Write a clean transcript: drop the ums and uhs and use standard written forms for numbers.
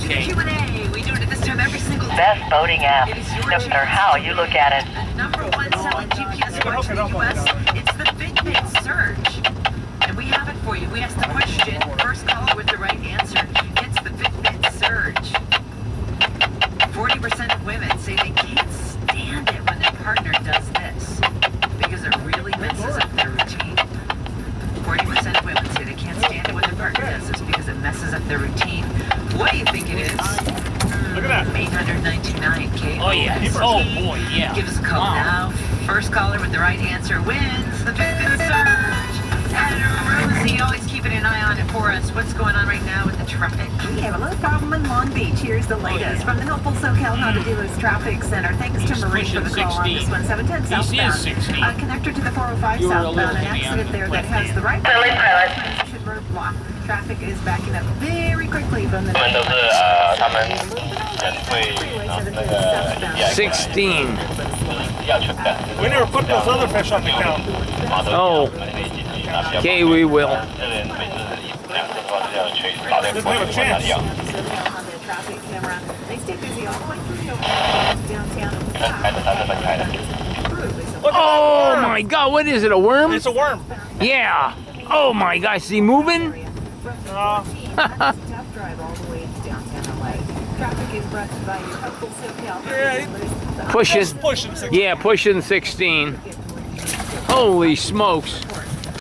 Okay. Q&A. We do it at this time every single day. Best boating app, It is your no matter how you look at it. number one selling GPS watch in the U.S. It's the Fitbit Surge. And we have it for you. We asked the question, first caller with the right answer gets the Fitbit Surge. 40% of women say they can't stand it when their partner does this because it really messes up their routine. 40% of women say they can't stand it when their partner does this because it messes up their routine. What do you think it is? Look at that. 899 K. Oh, yeah. Oh, boy, yeah. Give us a call Wow. now. First caller with the right answer wins the Fitbit Surge. And Rosie, always keeping an eye on it for us. What's going on right now with the traffic? We have a little problem in Long Beach. Here's the latest from the helpful SoCal Honda Dealers Traffic Center. Thanks to He's Marie for the pushing call on this 16. one. 710 He southbound. is 16. Connector to the 405 You were a southbound. little An to the accident there that left has hand. the right Billy pilot. should roadblock. Traffic is backing up very quickly from the 他们都是他们人会那个 16. 要求的。 We never put those other fish on the count. Oh. Okay, we will. 这人每次2次的话就要去打电 Didn't 话 have a 问他 chance. 要， Honda traffic camera. They stay busy all the way through downtown. 开的3分开的。 Oh, my God. What is it, a worm? It's a worm. Yeah. Oh, my gosh. Is he moving? Uh, Tough drive all the way to downtown LA. Traffic is brought to you by your helpful SoCal Yeah, Honda Dealers. Pushing. pushing 6. Yeah, pushing 16. Holy smokes.